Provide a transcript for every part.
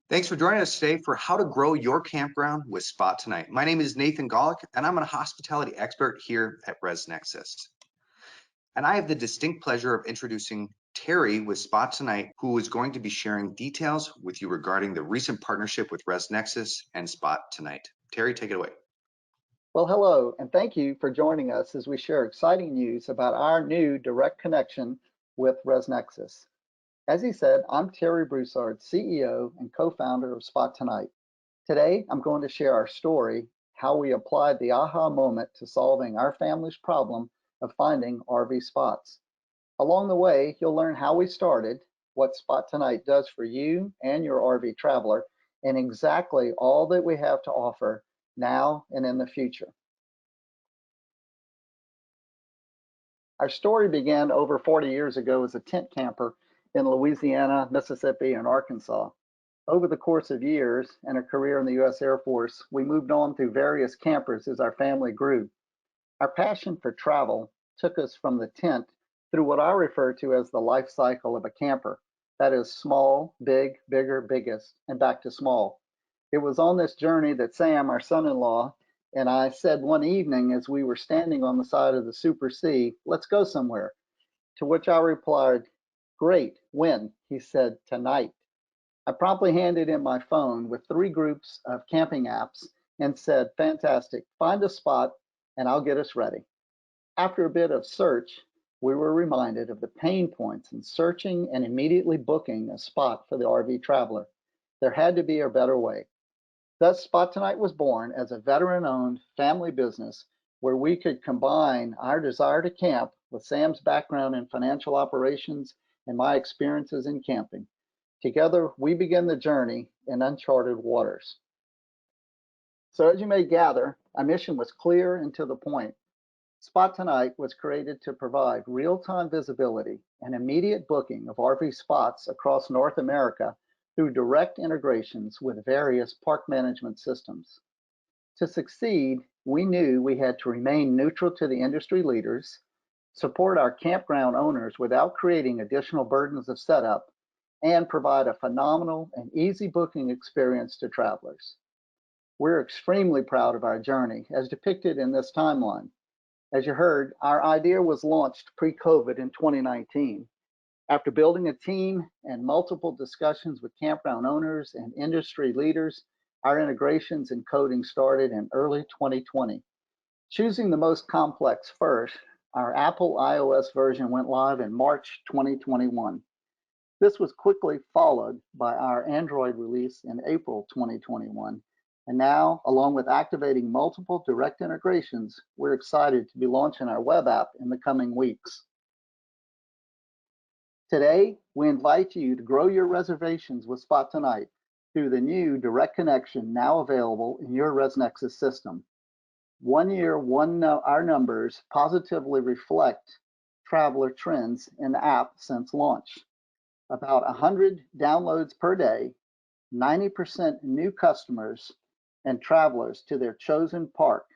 Thanks for joining us today for how to grow your campground with Spot2Nite. My name is Nathan Golick, and I'm a hospitality expert here at ResNexus. And I have the distinct pleasure of introducing Terry with Spot2Nite, who is going to be sharing details with you regarding the recent partnership with ResNexus and Spot2Nite. Terry, take it away. Well, hello, and thank you for joining us as we share exciting news about our new direct connection with ResNexus. As he said, I'm Terry Broussard, CEO and co-founder of Spot2Nite. Today, I'm going to share our story, how we applied the aha moment to solving our family's problem of finding RV spots. Along the way, you'll learn how we started, what Spot2Nite does for you and your RV traveler, and exactly all that we have to offer now and in the future. Our story began over 40 years ago as a tent camper in Louisiana, Mississippi, and Arkansas. Over the course of years and a career in the U.S. Air Force, we moved on through various campers as our family grew. Our passion for travel took us from the tent through what I refer to as the life cycle of a camper. That is small, big, bigger, biggest, and back to small. It was on this journey that Sam, our son-in-law, and I said one evening as we were standing on the side of the Super C, "Let's go somewhere." To which I replied, "Great, when?" He said, "Tonight." I promptly handed him my phone with 3 groups of camping apps and said, "Fantastic, find a spot and I'll get us ready." After a bit of search, we were reminded of the pain points in searching and immediately booking a spot for the RV traveler. There had to be a better way. Thus, Spot2Nite was born as a veteran-owned family business where we could combine our desire to camp with Sam's background in financial operations and my experiences in camping. Together, we began the journey in uncharted waters. So as you may gather, our mission was clear and to the point. Spot2Nite was created to provide real-time visibility and immediate booking of RV spots across North America through direct integrations with various park management systems. To succeed, we knew we had to remain neutral to the industry leaders, support our campground owners without creating additional burdens of setup, and provide a phenomenal and easy booking experience to travelers. We're extremely proud of our journey as depicted in this timeline. As you heard, our idea was launched pre-COVID in 2019. After building a team and multiple discussions with campground owners and industry leaders, our integrations and coding started in early 2020. Choosing the most complex first, our Apple iOS version went live in March 2021. This was quickly followed by our Android release in April 2021. And now, along with activating multiple direct integrations, we're excited to be launching our web app in the coming weeks. Today, we invite you to grow your reservations with Spot2Nite through the new direct connection now available in your ResNexus system. 1 year, our numbers positively reflect traveler trends in the app since launch. About 100 downloads per day, 90% new customers and travelers to their chosen park,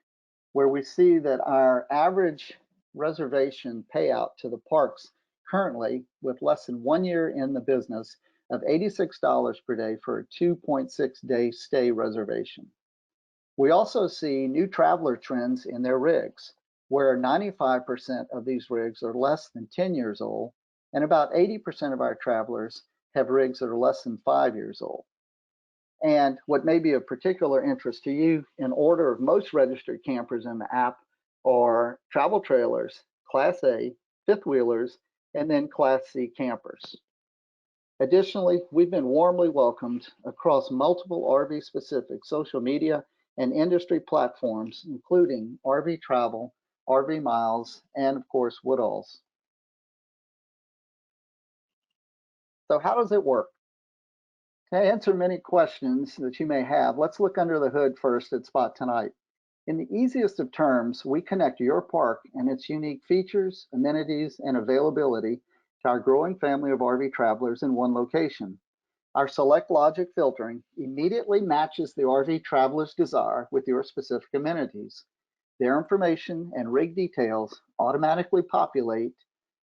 where we see that our average reservation payout to the parks currently, with less than 1 year in the business, of $86 per day for a 2.6-day stay reservation. We also see new traveler trends in their rigs, where 95% of these rigs are less than 10 years old, and about 80% of our travelers have rigs that are less than 5 years old. And what may be of particular interest to you, in order of most registered campers in the app are travel trailers, Class A, fifth wheelers, and then Class C campers. Additionally, we've been warmly welcomed across multiple RV-specific social media and industry platforms, including RV Travel, RV Miles, and of course, Woodall's. So how does it work? To answer many questions that you may have, let's look under the hood first at Spot2Nite. In the easiest of terms, we connect your park and its unique features, amenities, and availability to our growing family of RV travelers in one location. Our select logic filtering immediately matches the RV traveler's desire with your specific amenities. Their information and rig details automatically populate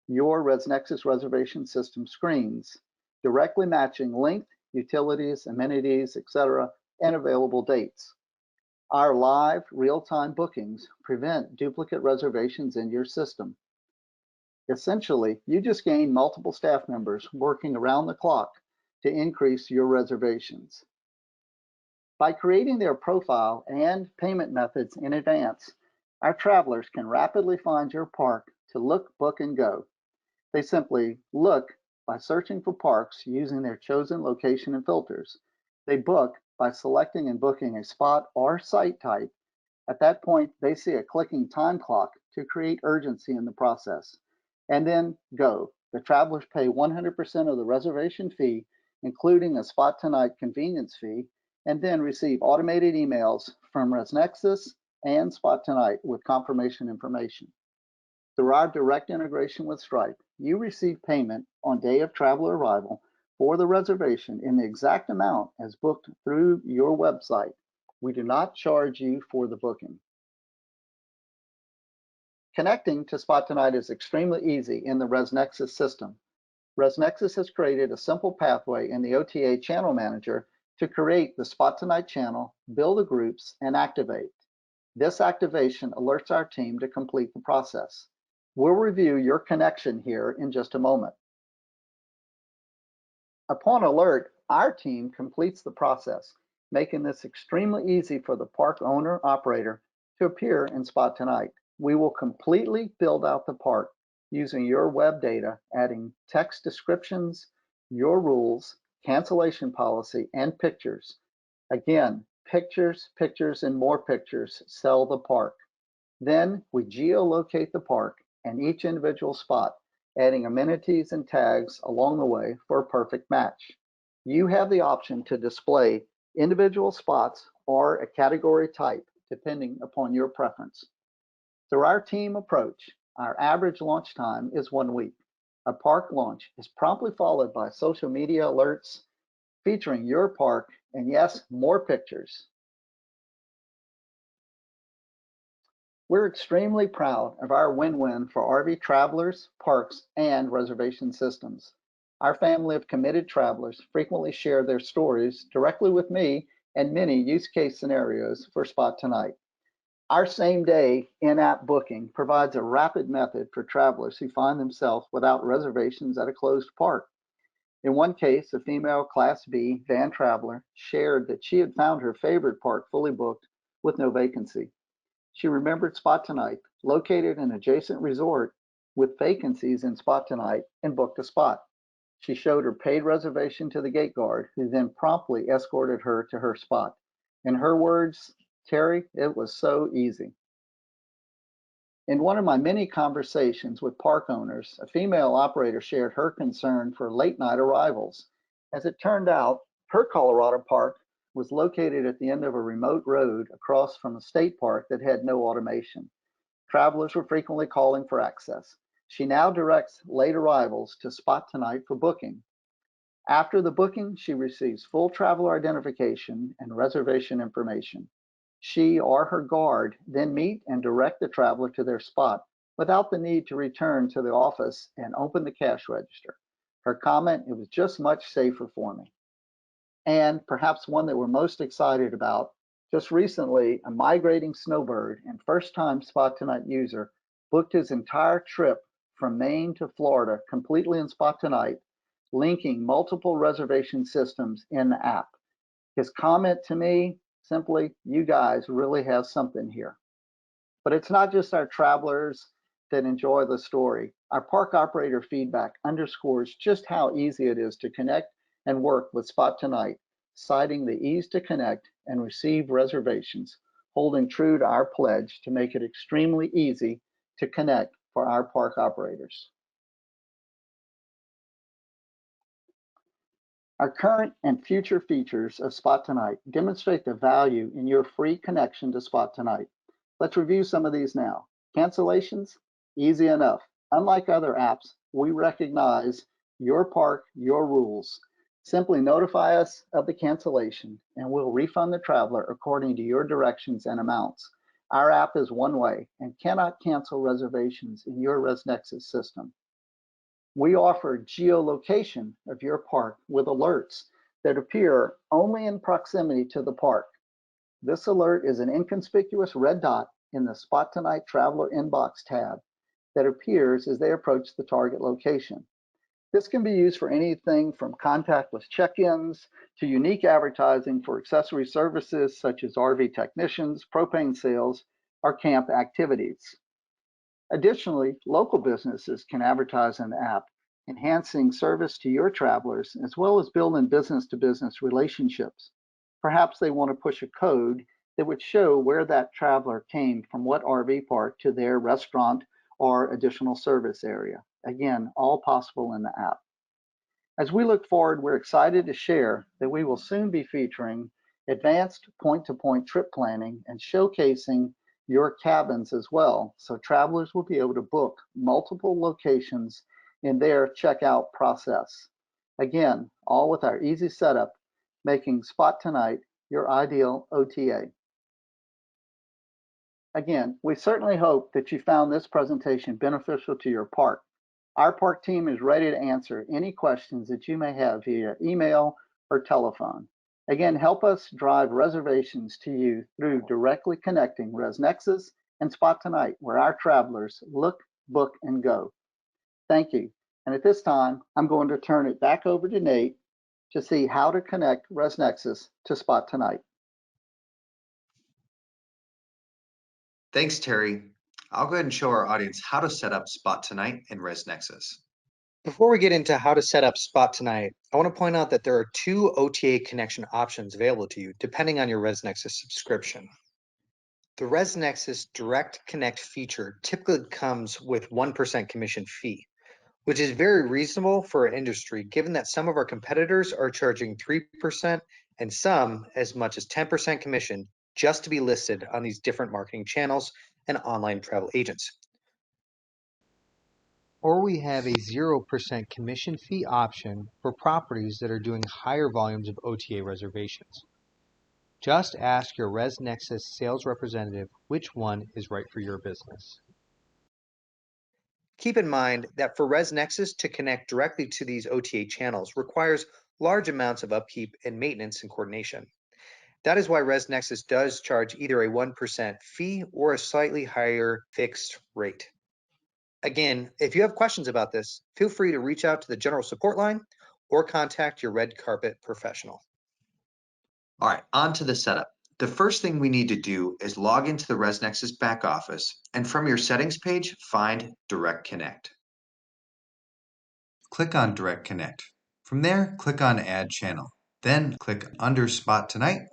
your ResNexus reservation system screens, directly matching length, utilities, amenities, etc., and available dates. Our live, real-time bookings prevent duplicate reservations in your system. Essentially, you just gain multiple staff members working around the clock to increase your reservations. By creating their profile and payment methods in advance, our travelers can rapidly find your park to look, book, and go. They simply look by searching for parks using their chosen location and filters. They book by selecting and booking a spot or site type. At that point, they see a clicking time clock to create urgency in the process. And then go. The travelers pay 100% of the reservation fee, including a Spot2Nite convenience fee, and then receive automated emails from ResNexus and Spot2Nite with confirmation information. Through our direct integration with Stripe, you receive payment on day of traveler arrival for the reservation in the exact amount as booked through your website. We do not charge you for the booking. Connecting to Spot2Nite is extremely easy in the ResNexus system. ResNexus has created a simple pathway in the OTA channel manager to create the Spot2Nite channel, build the groups, and activate. This activation alerts our team to complete the process. We'll review your connection here in just a moment. Upon alert, our team completes the process, making this extremely easy for the park owner operator to appear in Spot2Nite. We will completely build out the park using your web data, adding text descriptions, your rules, cancellation policy, and pictures. Again, pictures, pictures, and more pictures sell the park. Then we geolocate the park and each individual spot, adding amenities and tags along the way for a perfect match. You have the option to display individual spots or a category type, depending upon your preference. Through our team approach, our average launch time is 1 week. A park launch is promptly followed by social media alerts featuring your park and, yes, more pictures. We're extremely proud of our win-win for RV travelers, parks, and reservation systems. Our family of committed travelers frequently share their stories directly with me and many use case scenarios for Spot2Nite. Our same-day in-app booking provides a rapid method for travelers who find themselves without reservations at a closed park. In one case, a female Class B van traveler shared that she had found her favorite park fully booked with no vacancy. She remembered Spot2Nite, located in an adjacent resort with vacancies in Spot2Nite, and booked a spot. She showed her paid reservation to the gate guard, who then promptly escorted her to her spot. In her words, "Terry, it was so easy." In one of my many conversations with park owners, a female operator shared her concern for late night arrivals. As it turned out, her Colorado park was located at the end of a remote road across from a state park that had no automation. Travelers were frequently calling for access. She now directs late arrivals to Spot2Nite for booking. After the booking, she receives full traveler identification and reservation information. She or her guard then meet and direct the traveler to their spot without the need to return to the office and open the cash register. Her comment, "It was just much safer for me." And perhaps one that we're most excited about, just recently, a migrating snowbird and first-time Spot2Nite user booked his entire trip from Maine to Florida completely in Spot2Nite, linking multiple reservation systems in the app. His comment to me, simply, "You guys really have something here." But it's not just our travelers that enjoy the story. Our park operator feedback underscores just how easy it is to connect and work with Spot2Nite, citing the ease to connect and receive reservations, holding true to our pledge to make it extremely easy to connect for our park operators. Our current and future features of Spot2Nite demonstrate the value in your free connection to Spot2Nite. Let's review some of these now. Cancellations, easy enough. Unlike other apps, we recognize your park, your rules. Simply notify us of the cancellation and we'll refund the traveler according to your directions and amounts. Our app is one way and cannot cancel reservations in your ResNexus system. We offer geolocation of your park with alerts that appear only in proximity to the park. This alert is an inconspicuous red dot in the Spot2Nite Traveler Inbox tab that appears as they approach the target location. This can be used for anything from contactless check-ins to unique advertising for accessory services such as RV technicians, propane sales, or camp activities. Additionally, local businesses can advertise in the app, enhancing service to your travelers as well as building business-to-business relationships. Perhaps they want to push a code that would show where that traveler came from what RV park to their restaurant or additional service area. Again, all possible in the app. As we look forward, we're excited to share that we will soon be featuring advanced point-to-point trip planning and showcasing your cabins as well, so travelers will be able to book multiple locations in their checkout process. Again, all with our easy setup, making Spot2Nite your ideal OTA. Again, we certainly hope that you found this presentation beneficial to your park. Our park team is ready to answer any questions that you may have via email or telephone. Again, help us drive reservations to you through directly connecting ResNexus and Spot2Nite, where our travelers look, book, and go. Thank you. And at this time, I'm going to turn it back over to Nate to see how to connect ResNexus to Spot2Nite. Thanks, Terry. I'll go ahead and show our audience how to set up Spot2Nite in ResNexus. Before we get into how to set up Spot2Nite, I want to point out that there are two OTA connection options available to you depending on your ResNexus subscription. The ResNexus Direct Connect feature typically comes with 1% commission fee, which is very reasonable for our industry given that some of our competitors are charging 3% and some as much as 10% commission just to be listed on these different marketing channels and online travel agents. Or we have a 0% commission fee option for properties that are doing higher volumes of OTA reservations. Just ask your ResNexus sales representative which one is right for your business. Keep in mind that for ResNexus to connect directly to these OTA channels requires large amounts of upkeep and maintenance and coordination. That is why ResNexus does charge either a 1% fee or a slightly higher fixed rate. Again, if you have questions about this, feel free to reach out to the general support line or contact your red carpet professional. All right, on to the setup. The first thing we need to do is log into the ResNexus back office and from your settings page, find Direct Connect. Click on Direct Connect. From there, click on Add Channel. Then click under Spot2Nite.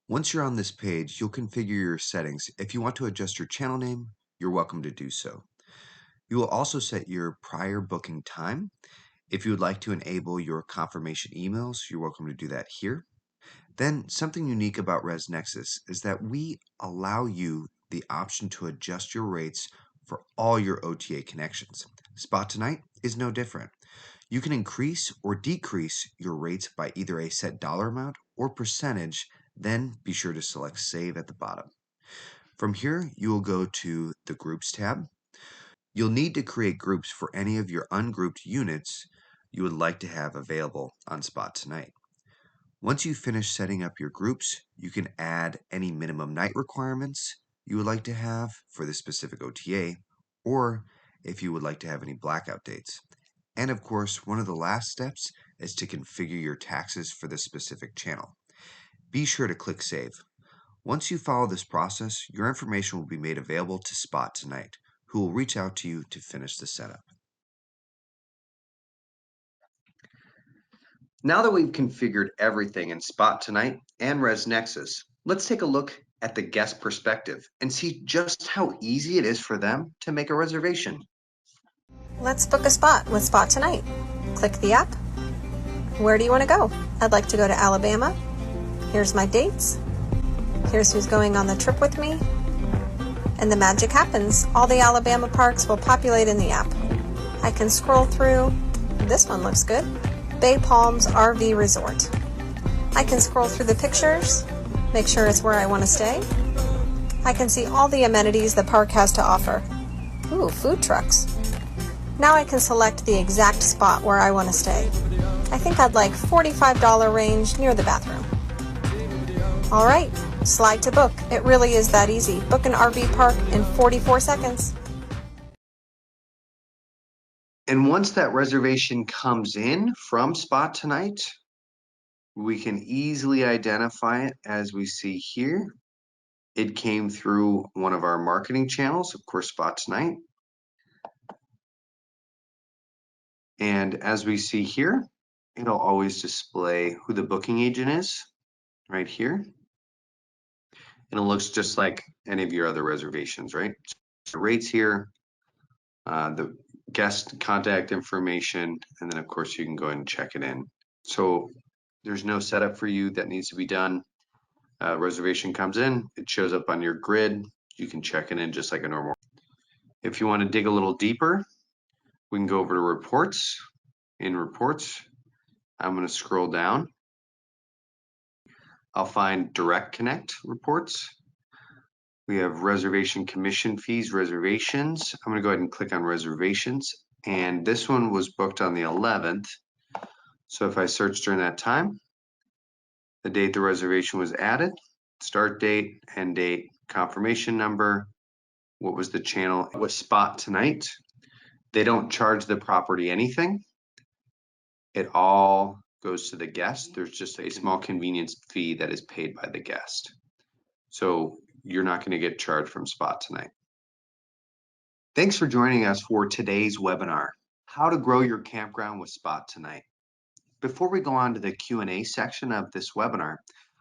Once you're on this page, you'll configure your settings. If you want to adjust your channel name, you're welcome to do so. You will also set your prior booking time. If you would like to enable your confirmation emails, you're welcome to do that here. Then something unique about ResNexus is that we allow you the option to adjust your rates for all your OTA connections. Spot2Nite is no different. You can increase or decrease your rates by either a set dollar amount or percentage, then be sure to select Save at the bottom. From here, you will go to the Groups tab. You'll need to create groups for any of your ungrouped units you would like to have available on Spot2Nite. Once you finish setting up your groups, you can add any minimum night requirements you would like to have for the specific OTA, or if you would like to have any blackout dates. And of course, one of the last steps is to configure your taxes for the specific channel. Be sure to click Save. Once you follow this process, your information will be made available to Spot2Nite, who will reach out to you to finish the setup. Now that we've configured everything in Spot2Nite and ResNexus, let's take a look at the guest perspective and see just how easy it is for them to make a reservation. Let's book a spot with Spot2Nite. Click the app. Where do you want to go? I'd like to go to Alabama. Here's my dates. Here's who's going on the trip with me. And the magic happens. All the Alabama parks will populate in the app. I can scroll through. This one looks good. Bay Palms RV Resort. I can scroll through the pictures, make sure it's where I want to stay. I can see all the amenities the park has to offer. Ooh, food trucks. Now I can select the exact spot where I want to stay. I think I'd like $45 range near the bathroom. All right, slide to book. It really is that easy. Book an RV park in 44 seconds. And once that reservation comes in from Spot2Nite, we can easily identify it as we see here. It came through one of our marketing channels, of course, Spot2Nite. And as we see here, it'll always display who the booking agent is right here. And it looks just like any of your other reservations, right? The rates here, the guest contact information, and then of course you can go ahead and check it in. So there's no setup for you that needs to be done. Reservation comes in, it shows up on your grid. You can check it in just like a normal. If you want to dig a little deeper, we can go over to reports. In reports, I'm going to scroll down. I'll find direct connect reports. We have reservation commission fees, reservations. I'm going to go ahead and click on reservations. And this one was booked on the 11th. So if I search during that time, the date the reservation was added, start date, end date, confirmation number, what was the channel, it was Spot2Nite. They don't charge the property anything. It all goes to the guest. There's just a small convenience fee that is paid by the guest. So you're not going to get charged from Spot2Nite. Thanks for joining us for today's webinar, How to Grow Your Campground with Spot2Nite. Before we go on to the Q&A section of this webinar,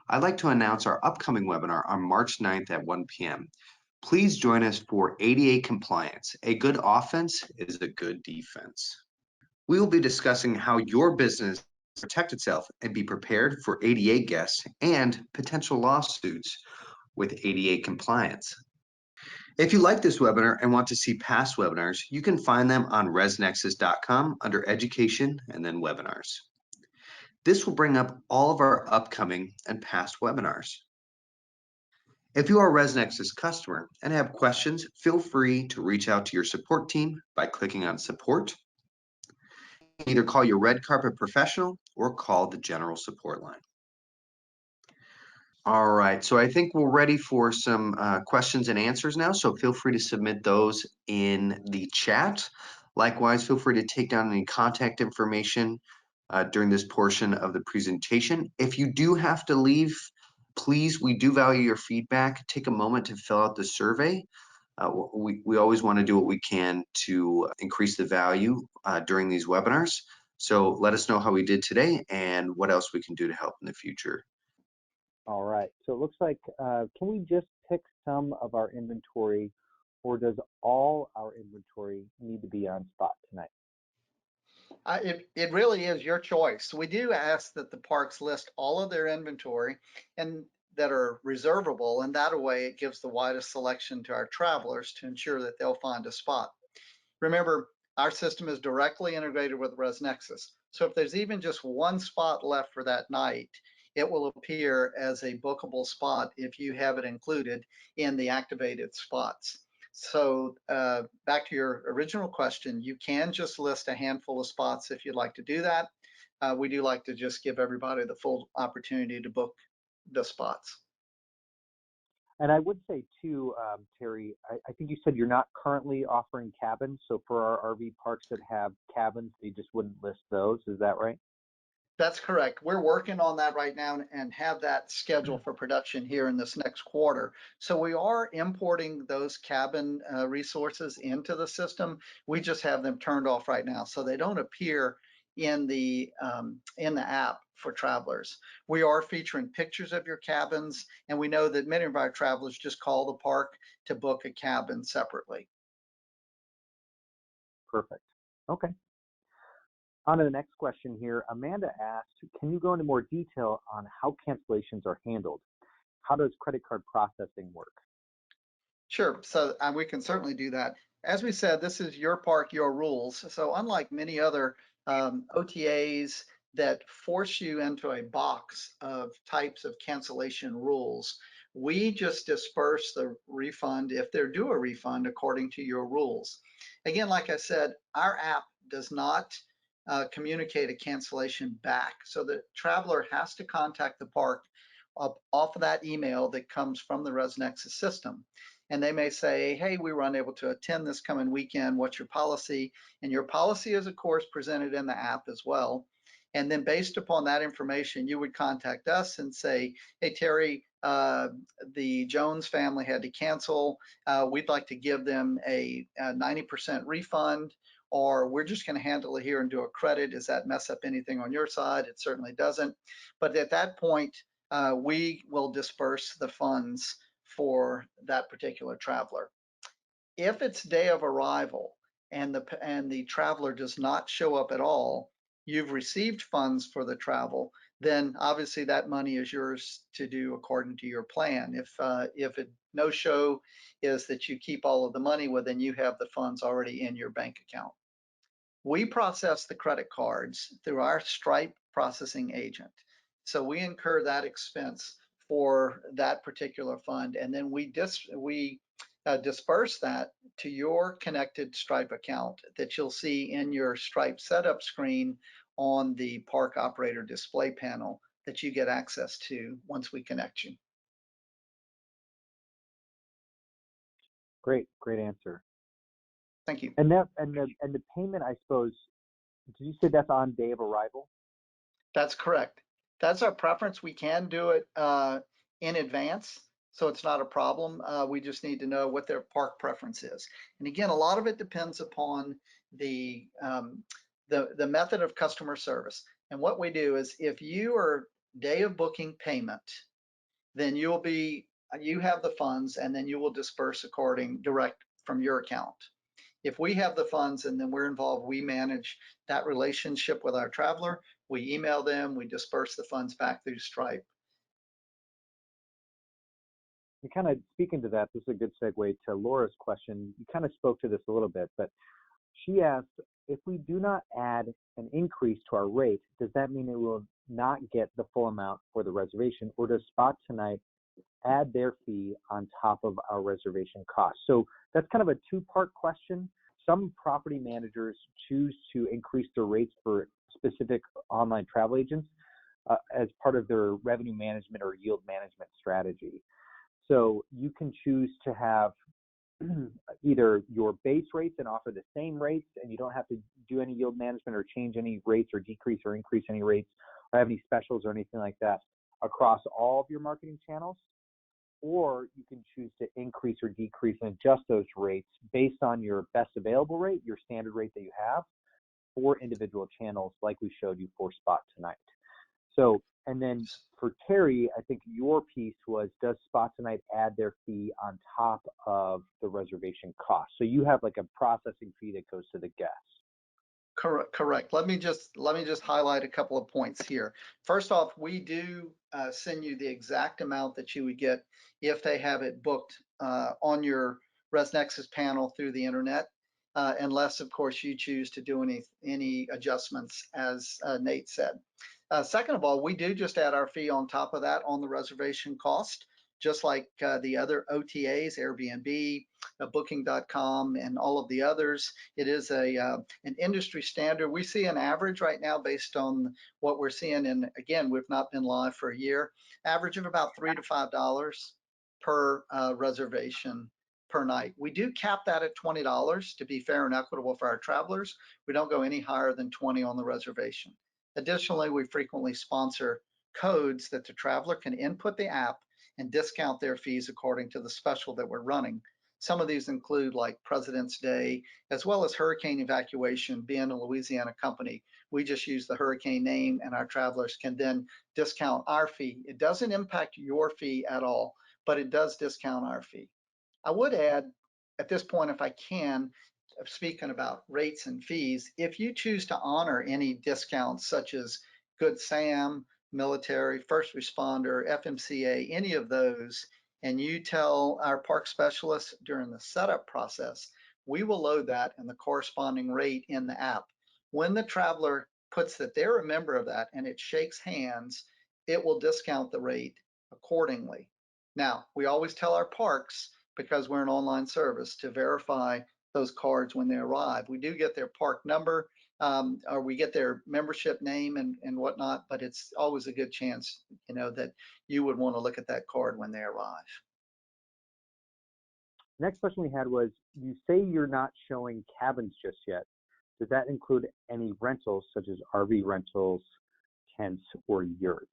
I'd like to announce our upcoming webinar on March 9th at 1 p.m. Please join us for ADA compliance. A good offense is a good defense. We will be discussing how your business protect itself and be prepared for ADA guests and potential lawsuits with ADA compliance. If you like this webinar and want to see past webinars, you can find them on ResNexus.com under Education and then Webinars. This will bring up all of our upcoming and past webinars. If you are a ResNexus customer and have questions, feel free to reach out to your support team by clicking on Support. Either call your red carpet professional or call the general support line. All right, so I think we're ready for some questions and answers now, so feel free to submit those in the chat. Likewise, feel free to take down any contact information during this portion of the presentation. If you do have to leave, please, we do value your feedback. Take a moment to fill out the survey. We always want to do what we can to increase the value during these webinars. So let us know how we did today and what else we can do to help in the future. All right, so it looks like, can we just pick some of our inventory, or does all our inventory need to be on Spot2Nite? It really is your choice. We do ask that the parks list all of their inventory and that are reservable, and that way it gives the widest selection to our travelers to ensure that they'll find a spot. Remember, our system is directly integrated with ResNexus. So if there's even just one spot left for that night, it will appear as a bookable spot if you have it included in the activated spots. So back to your original question, you can just list a handful of spots if you'd like to do that. We do like to just give everybody the full opportunity to book the spots. And I would say too, Terry, I think you said you're not currently offering cabins. So for our RV parks that have cabins, they just wouldn't list those. Is that right? That's correct. We're working on that right now and have that scheduled for production here in this next quarter. So we are importing those cabin resources into the system. We just have them turned off right now, so they don't appear in the app for travelers. We are featuring pictures of your cabins, and we know that many of our travelers just call the park to book a cabin separately. Perfect. Okay. On to the next question here. Amanda asked, can you go into more detail on how cancellations are handled? How does credit card processing work? Sure, so we can certainly do that. As we said, this is your park, your rules. So unlike many other OTAs that force you into a box of types of cancellation rules, we just disperse the refund if they're due a refund according to your rules. Again, like I said, our app does not communicate a cancellation back. So the traveler has to contact the park off of that email that comes from the ResNexus system. And they may say, hey, we were unable to attend this coming weekend. What's your policy? And your policy is, of course, presented in the app as well. And then based upon that information, you would contact us and say, hey, Terry, the Jones family had to cancel. We'd like to give them a 90% refund, or we're just going to handle it here and do a credit. Does that mess up anything on your side? It certainly doesn't. But at that point, we will disperse the funds for that particular traveler. If it's day of arrival and the traveler does not show up at all, you've received funds for the travel, then obviously that money is yours to do according to your plan. If it no show is that you keep all of the money, well, then you have the funds already in your bank account. We process the credit cards through our Stripe processing agent. So we incur that expense for that particular fund, and then we disperse that to your connected Stripe account that you'll see in your Stripe setup screen on the park operator display panel that you get access to once we connect you. Great answer. Thank you. And the payment, I suppose, did you say that's on day of arrival? That's correct. That's our preference. We can do it in advance, so it's not a problem. We just need to know what their park preference is. And again, a lot of it depends upon the method of customer service. And what we do is, if you are day of booking payment, then you have the funds, and then you will disperse direct from your account. If we have the funds and then we're involved, we manage that relationship with our traveler. We email them, we disperse the funds back through Stripe. You kind of, speaking to that, this is a good segue to Laura's question. You kind of spoke to this a little bit, but she asked, if we do not add an increase to our rate, does that mean it will not get the full amount for the reservation, or does Spot2Nite add their fee on top of our reservation cost? So that's kind of a two-part question. Some property managers choose to increase their rates for specific online travel agents as part of their revenue management or yield management strategy. So you can choose to have either your base rates and offer the same rates, and you don't have to do any yield management or change any rates or decrease or increase any rates or have any specials or anything like that across all of your marketing channels. Or you can choose to increase or decrease and adjust those rates based on your best available rate, your standard rate that you have for individual channels, like we showed you for Spot2Nite. So, and then for Terry, I think your piece was, does Spot2Nite add their fee on top of the reservation cost? So you have like a processing fee that goes to the guests. Correct. Let me just highlight a couple of points here. First off, we do send you the exact amount that you would get if they have it booked on your ResNexus panel through the internet, unless, of course, you choose to do any adjustments, as Nate said. Second of all, we do just add our fee on top of that on the reservation cost, just like the other OTAs, Airbnb, Booking.com, and all of the others. It is an industry standard. We see an average right now based on what we're seeing, and again, we've not been live for a year, average of about $3 to $5 per reservation per night. We do cap that at $20 to be fair and equitable for our travelers. We don't go any higher than 20 on the reservation. Additionally, we frequently sponsor codes that the traveler can input the app and discount their fees according to the special that we're running. Some of these include like President's Day, as well as hurricane evacuation. Being a Louisiana company, we just use the hurricane name, and our travelers can then discount our fee. It doesn't impact your fee at all, but it does discount our fee. I would add at this point, if I can, speaking about rates and fees, if you choose to honor any discounts such as Good Sam, military, first responder, FMCA, any of those, and you tell our park specialists during the setup process, we will load that and the corresponding rate in the app. When the traveler puts that they're a member of that and it shakes hands, it will discount the rate accordingly. Now, we always tell our parks, because we're an online service, to verify those cards when they arrive. We do get their park number, or we get their membership name and whatnot, but it's always a good chance, that you would want to look at that card when they arrive. Next question we had was, you say you're not showing cabins just yet. Does that include any rentals such as RV rentals, tents, or yurts?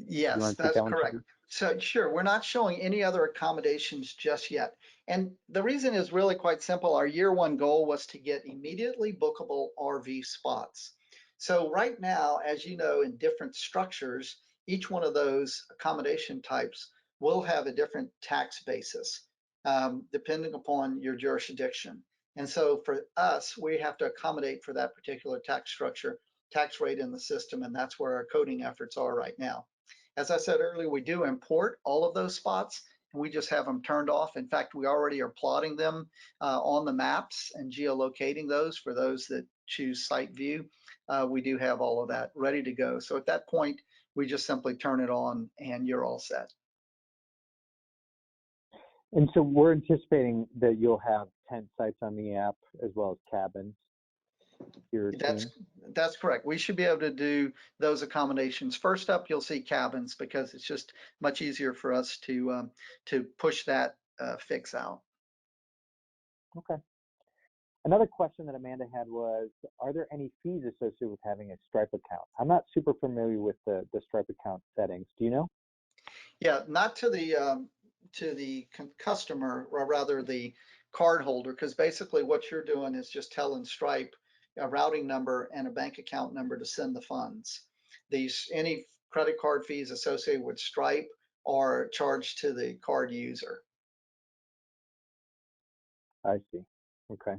Yes, that's correct. So sure, we're not showing any other accommodations just yet. And the reason is really quite simple. Our year one goal was to get immediately bookable RV spots. So right now, as you know, in different structures, each one of those accommodation types will have a different tax basis, depending upon your jurisdiction. And so for us, we have to accommodate for that particular tax structure, tax rate in the system, and that's where our coding efforts are right now. As I said earlier, we do import all of those spots, and we just have them turned off. In fact, we already are plotting them on the maps and geolocating those for those that choose site view. We do have all of that ready to go. So at that point, we just simply turn it on and you're all set. And so we're anticipating that you'll have tent sites on the app as well as cabins. That's correct. We should be able to do those accommodations. First up, you'll see cabins because it's just much easier for us to push that fix out. Okay. Another question that Amanda had was, are there any fees associated with having a Stripe account? I'm not super familiar with the Stripe account settings. Do you know? Yeah, not to the customer, or rather the card holder, because basically what you're doing is just telling Stripe a routing number and a bank account number to send the funds. Any credit card fees associated with Stripe are charged to the card user. I see. Okay.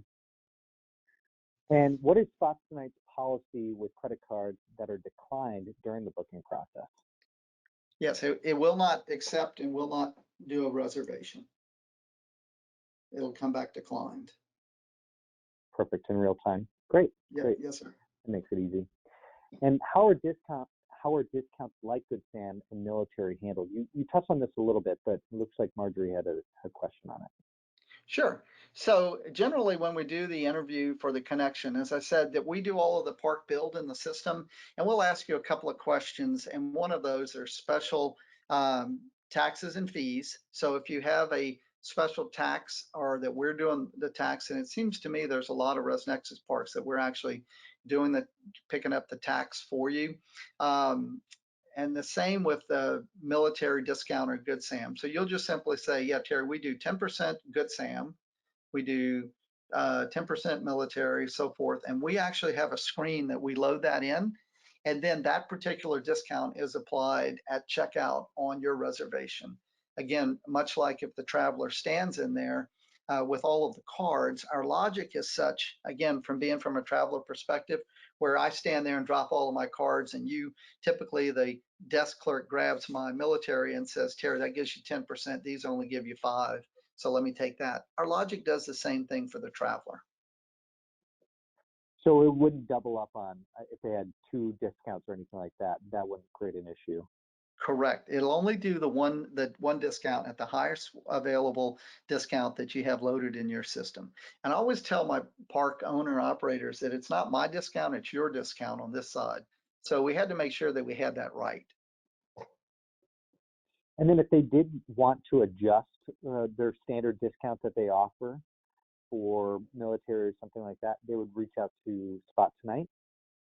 And what is Spot2Nite's policy with credit cards that are declined during the booking process? Yes, it will not accept and will not do a reservation. It'll come back declined. Perfect, in real time. Great. Yeah, great. Yes, sir. It makes it easy. And how are discounts like Good Sam and military handled? You touched on this a little bit, but it looks like Marjorie had a question on it. Sure. So generally when we do the interview for the connection, as I said, that we do all of the park build in the system, and we'll ask you a couple of questions, and one of those are special taxes and fees. So if you have a special tax or that we're doing the tax, and it seems to me there's a lot of ResNexus parks that we're actually picking up the tax for you. And the same with the military discount or Good Sam. So you'll just simply say, yeah, Terry, we do 10% Good Sam, we do 10% military, so forth. And we actually have a screen that we load that in. And then that particular discount is applied at checkout on your reservation. Again, much like if the traveler stands in there with all of the cards, our logic is such, again, from a traveler perspective, where I stand there and drop all of my cards, and typically the desk clerk grabs my military and says, Terry, that gives you 10%, these only give you 5%, so let me take that. Our logic does the same thing for the traveler. So it wouldn't double up on, if they had 2 discounts or anything like that, that wouldn't create an issue. Correct. It'll only do the one discount at the highest available discount that you have loaded in your system. And I always tell my park owner operators that it's not my discount, it's your discount on this side. So we had to make sure that we had that right. And then if they did want to adjust their standard discount that they offer for military or something like that, they would reach out to Spot2Nite?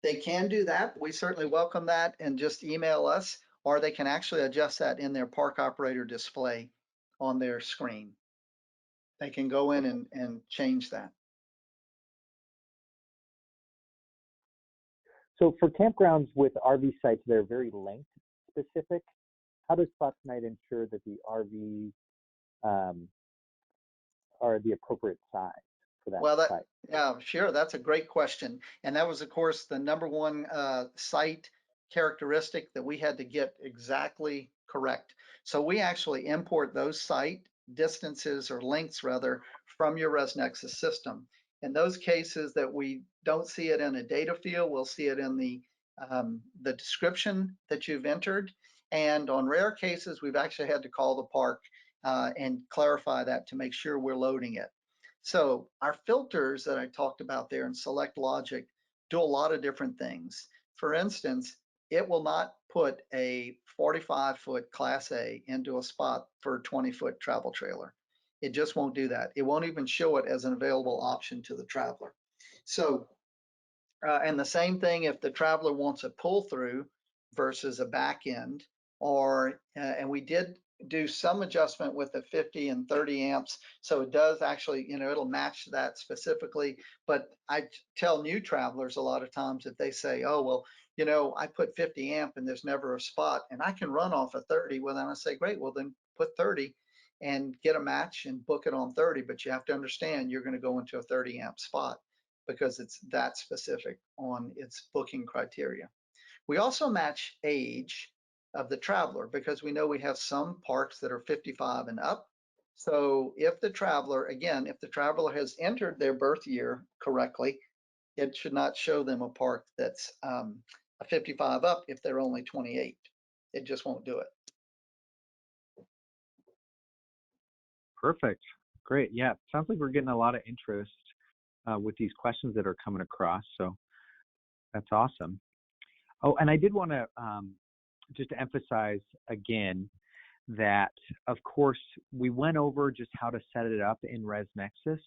They can do that. We certainly welcome that, and just email us, or they can actually adjust that in their park operator display on their screen. They can go in and change that. So for campgrounds with RV sites that are very length specific, how does Spot2Nite ensure that the RVs are the appropriate size for that site? Yeah, sure. That's a great question. And that was, of course, the number one site characteristic that we had to get exactly correct. So we actually import those site distances, or lengths rather, from your ResNexus system. In those cases that we don't see it in a data field, we'll see it in the description that you've entered. And on rare cases, we've actually had to call the park and clarify that to make sure we're loading it. So our filters that I talked about there in Select Logic do a lot of different things. For instance, it will not put a 45-foot Class A into a spot for a 20-foot travel trailer. It just won't do that. It won't even show it as an available option to the traveler. So, and the same thing if the traveler wants a pull through versus a back end, or, and we did do some adjustment with the 50 and 30 amps. So it does actually, it'll match that specifically. But I tell new travelers a lot of times if they say, oh, well, I put 50 amp and there's never a spot and I can run off a 30. Well, then I say, great, well, then put 30 and get a match and book it on 30. But you have to understand you're going to go into a 30 amp spot because it's that specific on its booking criteria. We also match age of the traveler because we know we have some parks that are 55 and up. So if the traveler, again, if the traveler has entered their birth year correctly, it should not show them a park that's a 55 up if they're only 28. It just won't do it. Perfect. Great. Yeah, sounds like we're getting a lot of interest with these questions that are coming across. So that's awesome. Oh, and I did want to just emphasize again that, of course, we went over just how to set it up in ResNexus,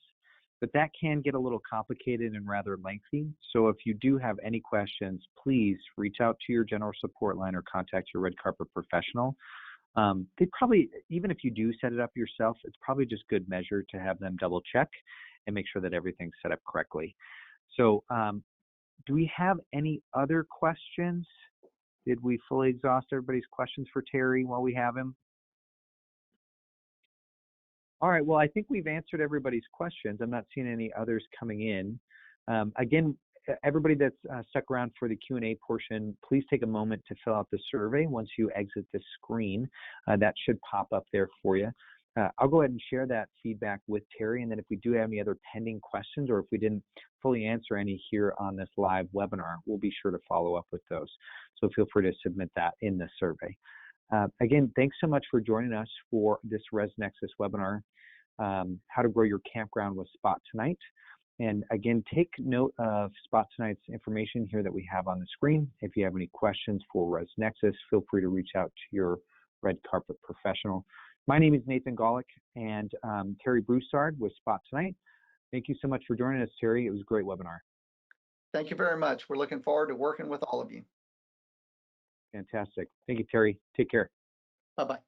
but that can get a little complicated and rather lengthy. So if you do have any questions, please reach out to your general support line or contact your red carpet professional. They probably, even if you do set it up yourself, it's probably just good measure to have them double check and make sure that everything's set up correctly. So do we have any other questions? Did we fully exhaust everybody's questions for Terry while we have him? All right, well, I think we've answered everybody's questions. I'm not seeing any others coming in. Again, everybody that's stuck around for the Q&A portion, please take a moment to fill out the survey once you exit the screen. That should pop up there for you. I'll go ahead and share that feedback with Terry, and then if we do have any other pending questions or if we didn't fully answer any here on this live webinar, we'll be sure to follow up with those. So feel free to submit that in the survey. Again, thanks so much for joining us for this ResNexus webinar, how to grow your campground with Spot2Nite. And again, take note of Spot2Nite's information here that we have on the screen. If you have any questions for ResNexus, feel free to reach out to your red carpet professional. My name is Nathan Golick, and Terry Broussard with Spot2Nite. Thank you so much for joining us, Terry. It was a great webinar. Thank you very much. We're looking forward to working with all of you. Fantastic. Thank you, Terry. Take care. Bye-bye.